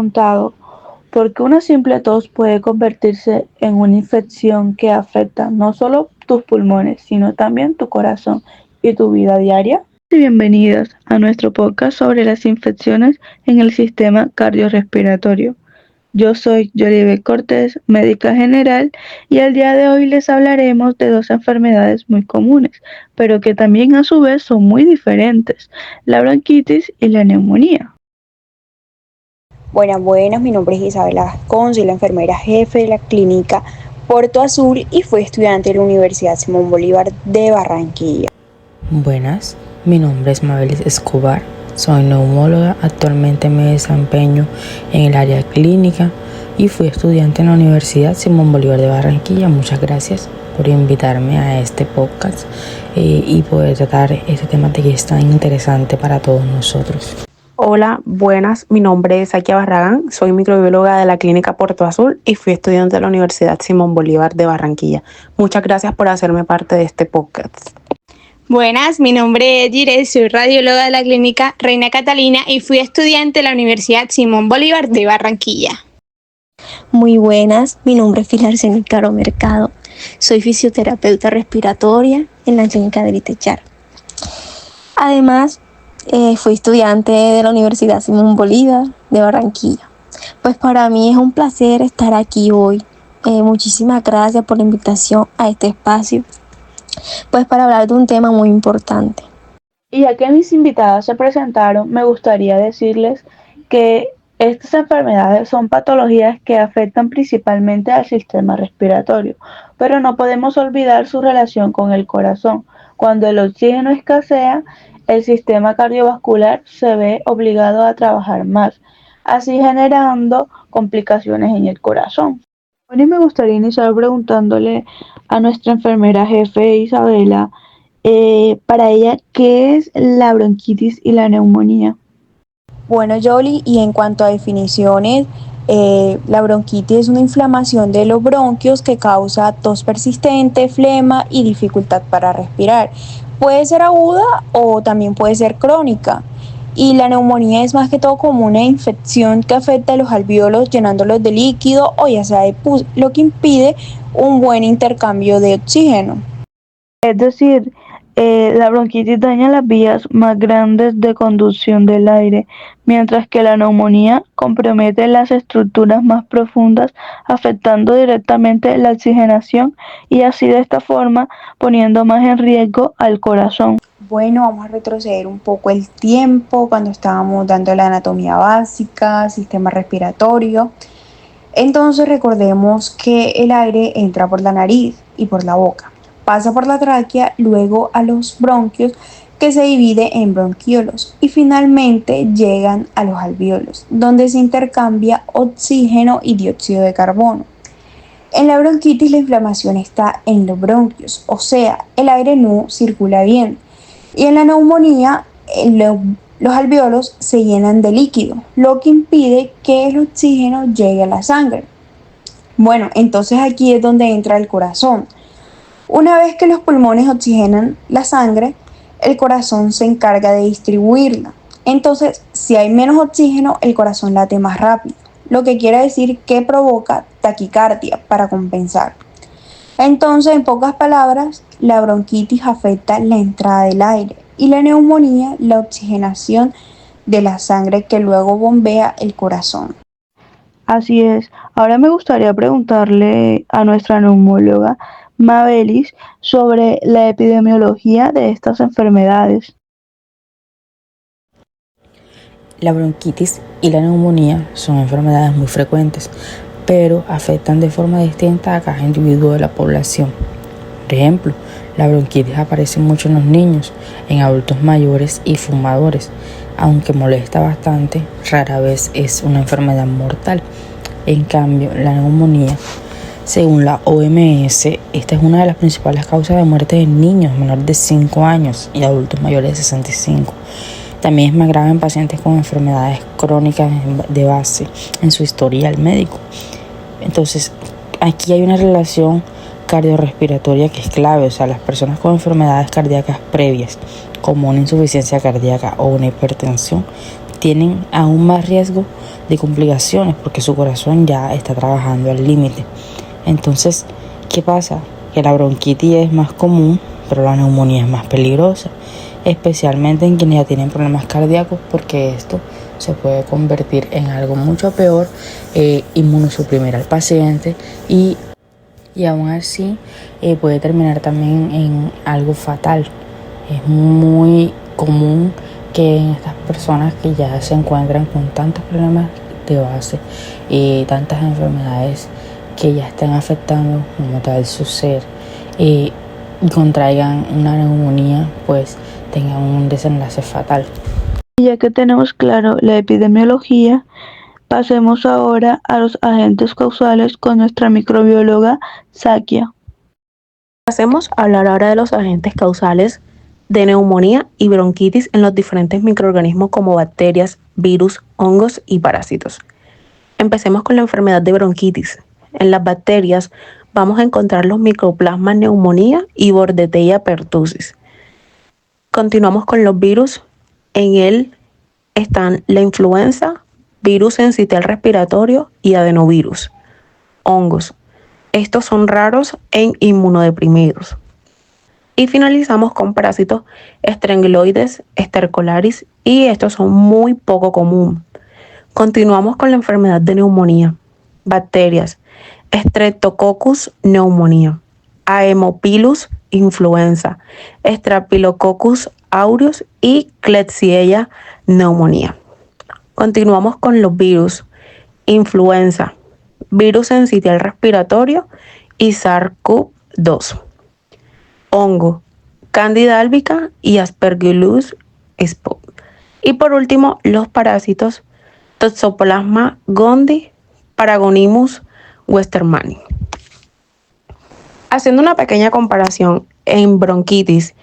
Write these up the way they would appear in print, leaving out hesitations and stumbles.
preguntado por qué una simple tos puede convertirse en una infección que afecta no solo tus pulmones, sino también tu corazón y tu vida diaria? Bienvenidas a nuestro podcast sobre las infecciones en el sistema cardiorrespiratorio. Yo soy Yolive Cortés, médica general, y el día de hoy les hablaremos de dos enfermedades muy comunes, pero que también a su vez son muy diferentes, la bronquitis y la neumonía. Buenas, mi nombre es Isabela Gascón, soy la enfermera jefe de la clínica Puerto Azul y fui estudiante de la Universidad Simón Bolívar de Barranquilla. Buenas, mi nombre es Mabelis Escobar, soy neumóloga, actualmente me desempeño en el área clínica y fui estudiante en la Universidad Simón Bolívar de Barranquilla. Muchas gracias por invitarme a este podcast y poder tratar este tema que es tan interesante para todos nosotros. Hola, buenas, mi nombre es Akia Barragán, soy microbióloga de la clínica Puerto Azul y fui estudiante de la Universidad Simón Bolívar de Barranquilla. Muchas gracias por hacerme parte de este podcast. Buenas, mi nombre es Jirel, soy radióloga de la clínica Reina Catalina y fui estudiante de la Universidad Simón Bolívar de Barranquilla. Muy buenas, mi nombre es Filarceni Caro Mercado, soy fisioterapeuta respiratoria en la clínica del Itechar. Además, fui estudiante de la Universidad Simón Bolívar de Barranquilla. Pues para mí es un placer estar aquí hoy. Muchísimas gracias por la invitación a este espacio, pues para hablar de un tema muy importante. Y ya que mis invitadas se presentaron, me gustaría decirles que estas enfermedades son patologías que afectan principalmente al sistema respiratorio, pero no podemos olvidar su relación con el corazón. Cuando el oxígeno escasea, el sistema cardiovascular se ve obligado a trabajar más, así generando complicaciones en el corazón. Bueno, y me gustaría iniciar preguntándole a nuestra enfermera jefe Isabela, para ella, ¿qué es la bronquitis y la neumonía? Bueno, Yoli, y en cuanto a definiciones, la bronquitis es una inflamación de los bronquios que causa tos persistente, flema y dificultad para respirar. Puede ser aguda o también puede ser crónica. Y la neumonía es más que todo como una infección que afecta a los alvéolos llenándolos de líquido o ya sea de pus, lo que impide un buen intercambio de oxígeno. Es decir, la bronquitis daña las vías más grandes de conducción del aire, mientras que la neumonía compromete las estructuras más profundas, afectando directamente la oxigenación y así de esta forma poniendo más en riesgo al corazón. Bueno, vamos a retroceder un poco el tiempo cuando estábamos dando la anatomía básica, sistema respiratorio. Entonces recordemos que el aire entra por la nariz y por la boca. Pasa por la tráquea, luego a los bronquios, que se divide en bronquiolos, y finalmente llegan a los alvéolos, donde se intercambia oxígeno y dióxido de carbono. En la bronquitis la inflamación está en los bronquios, o sea, el aire no circula bien. Y en la neumonía, los alvéolos se llenan de líquido, lo que impide que el oxígeno llegue a la sangre. Bueno, entonces aquí es donde entra el corazón. Una vez que los pulmones oxigenan la sangre, el corazón se encarga de distribuirla. Entonces, si hay menos oxígeno, el corazón late más rápido, lo que quiere decir que provoca taquicardia para compensar. Entonces, en pocas palabras, la bronquitis afecta la entrada del aire y la neumonía la oxigenación de la sangre que luego bombea el corazón. Así es. Ahora me gustaría preguntarle a nuestra neumóloga Mabelis sobre la epidemiología de estas enfermedades. La bronquitis y la neumonía son enfermedades muy frecuentes, pero afectan de forma distinta a cada individuo de la población. Por ejemplo, la bronquitis aparece mucho en los niños, en adultos mayores y fumadores. Aunque molesta bastante, rara vez es una enfermedad mortal. En cambio, la neumonía, según la OMS, esta es una de las principales causas de muerte en niños menores de 5 años y adultos mayores de 65. También es más grave en pacientes con enfermedades crónicas de base en su historial médico. Entonces, aquí hay una relación cardiorrespiratoria que es clave. O sea, las personas con enfermedades cardíacas previas, como una insuficiencia cardíaca o una hipertensión, tienen aún más riesgo de complicaciones porque su corazón ya está trabajando al límite. Entonces, ¿qué pasa? Que la bronquitis es más común, pero la neumonía es más peligrosa, especialmente en quienes ya tienen problemas cardíacos, porque esto se puede convertir en algo mucho peor, inmunosuprimir al paciente y aún así puede terminar también en algo fatal. Es muy común que en estas personas que ya se encuentran con tantos problemas de base y tantas enfermedades que ya están afectando como tal su ser y contraigan una neumonía, pues tengan un desenlace fatal. Ya que tenemos claro la epidemiología, pasemos ahora a los agentes causales con nuestra microbióloga Sakia. Pasemos a hablar ahora de los agentes causales de neumonía y bronquitis en los diferentes microorganismos como bacterias, virus, hongos y parásitos. Empecemos con la enfermedad de bronquitis. En las bacterias vamos a encontrar los Mycoplasma pneumoniae y Bordetella pertussis. Continuamos con los virus. En él están la influenza, virus sincitial respiratorio y adenovirus. Hongos. Estos son raros en inmunodeprimidos. Y finalizamos con parásitos Strongyloides, stercolaris, y estos son muy poco común. Continuamos con la enfermedad de neumonía. Bacterias: Streptococcus pneumoniae, Haemophilus influenza, Staphylococcus aureus y Klebsiella pneumoniae. Continuamos con los virus: influenza, virus sincitial respiratorio y SARS-CoV-2. Hongo: Candida albicans y Aspergillus spp. Y por último, los parásitos: Toxoplasma gondii, Paragonimus westermani. Haciendo una pequeña comparación en bronquitis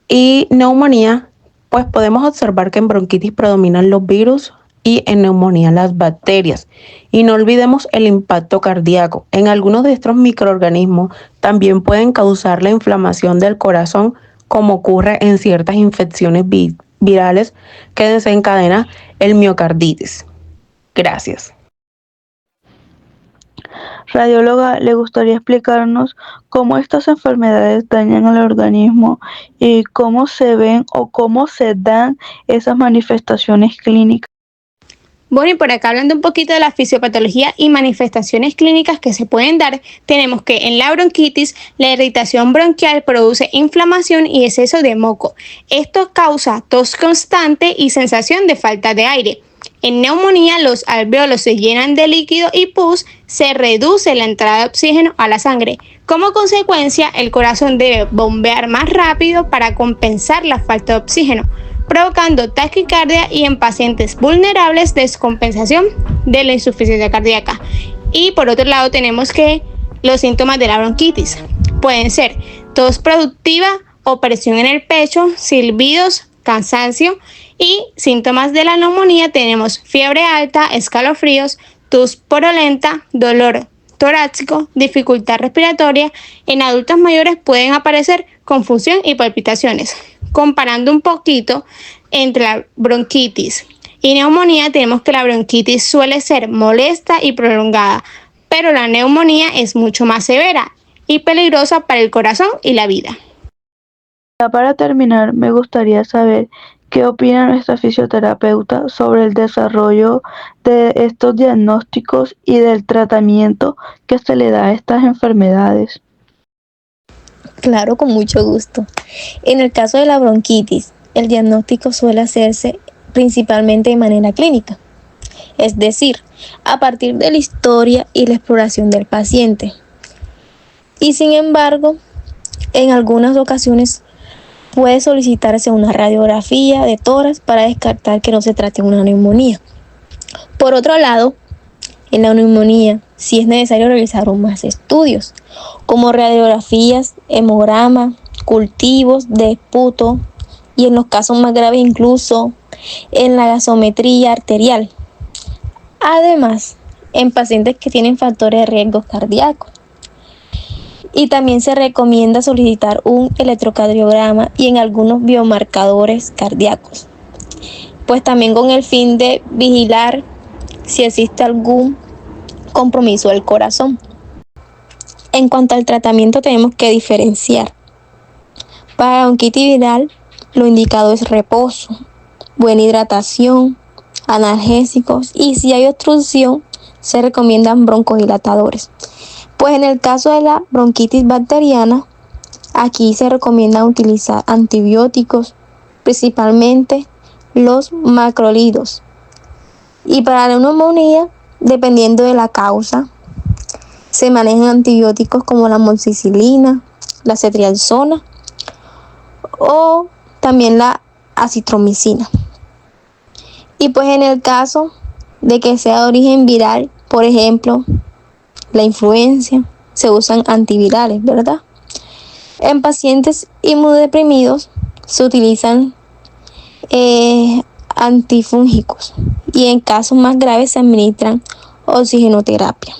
y neumonía, pues podemos observar que en bronquitis predominan los virus y en neumonía las bacterias. Y no olvidemos el impacto cardíaco. En algunos de estos microorganismos también pueden causar la inflamación del corazón, como ocurre en ciertas infecciones virales que desencadena el miocarditis. Gracias. Radióloga, ¿le gustaría explicarnos cómo estas enfermedades dañan al organismo y cómo se ven o cómo se dan esas manifestaciones clínicas? Bueno, y por acá hablando un poquito de la fisiopatología y manifestaciones clínicas que se pueden dar, tenemos que en la bronquitis, la irritación bronquial produce inflamación y exceso de moco. Esto causa tos constante y sensación de falta de aire. En neumonía, los alvéolos se llenan de líquido y pus, se reduce la entrada de oxígeno a la sangre. Como consecuencia, el corazón debe bombear más rápido para compensar la falta de oxígeno, provocando taquicardia y en pacientes vulnerables descompensación de la insuficiencia cardíaca. Y por otro lado tenemos que los síntomas de la bronquitis pueden ser tos productiva, opresión en el pecho, silbidos, cansancio, y síntomas de la neumonía tenemos fiebre alta, escalofríos, tos porolenta, dolor torácico, dificultad respiratoria. En adultos mayores pueden aparecer confusión y palpitaciones. Comparando un poquito entre la bronquitis y neumonía, tenemos que la bronquitis suele ser molesta y prolongada, pero la neumonía es mucho más severa y peligrosa para el corazón y la vida. Ya para terminar, me gustaría saber qué opina nuestra fisioterapeuta sobre el desarrollo de estos diagnósticos y del tratamiento que se le da a estas enfermedades. Claro, con mucho gusto. En el caso de la bronquitis, el diagnóstico suele hacerse principalmente de manera clínica, es decir, a partir de la historia y la exploración del paciente. Y sin embargo, en algunas ocasiones puede solicitarse una radiografía de tórax para descartar que no se trate de una neumonía. Por otro lado, en la neumonía sí es necesario realizar más estudios, como radiografías, hemograma, cultivos de esputo y en los casos más graves incluso en la gasometría arterial. Además, en pacientes que tienen factores de riesgo cardíacos. Y también se recomienda solicitar un electrocardiograma y en algunos biomarcadores cardíacos, pues también con el fin de vigilar si existe algún compromiso del corazón. En cuanto al tratamiento, tenemos que diferenciar. Para la bronquitis viral, lo indicado es reposo, buena hidratación, analgésicos, y si hay obstrucción, se recomiendan broncodilatadores. Pues en el caso de la bronquitis bacteriana, aquí se recomienda utilizar antibióticos, principalmente los macrolidos. Y para la neumonía, dependiendo de la causa, se manejan antibióticos como la amoxicilina, la cetriaxona o también la acitromicina. Y pues en el caso de que sea de origen viral, por ejemplo, la influenza, se usan antivirales, ¿verdad? En pacientes inmunodeprimidos se utilizan antifúngicos y en casos más graves se administran oxigenoterapia.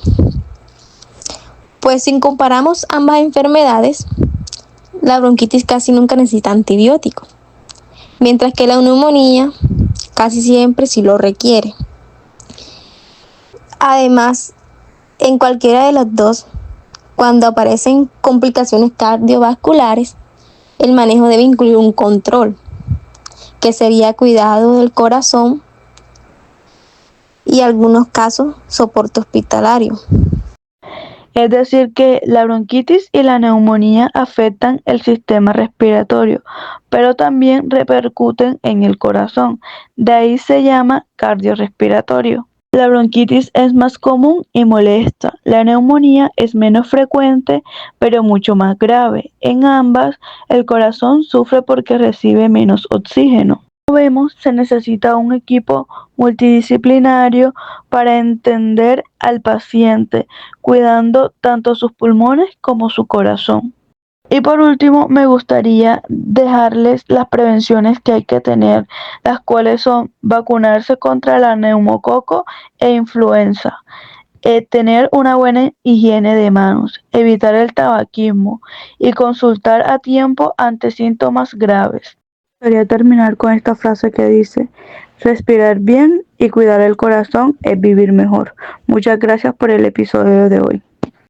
Pues si comparamos ambas enfermedades, la bronquitis casi nunca necesita antibióticos, mientras que la neumonía casi siempre sí lo requiere. Además, en cualquiera de los dos, cuando aparecen complicaciones cardiovasculares, el manejo debe incluir un control, que sería cuidado del corazón y en algunos casos soporte hospitalario. Es decir, que la bronquitis y la neumonía afectan el sistema respiratorio, pero también repercuten en el corazón. De ahí se llama cardiorrespiratorio. La bronquitis es más común y molesta. La neumonía es menos frecuente, pero mucho más grave. En ambas, el corazón sufre porque recibe menos oxígeno. Como vemos, se necesita un equipo multidisciplinario para entender al paciente, cuidando tanto sus pulmones como su corazón. Y por último, me gustaría dejarles las prevenciones que hay que tener, las cuales son vacunarse contra la neumococo e influenza, tener una buena higiene de manos, evitar el tabaquismo y consultar a tiempo ante síntomas graves. Quería terminar con esta frase que dice: respirar bien y cuidar el corazón es vivir mejor. Muchas gracias por el episodio de hoy.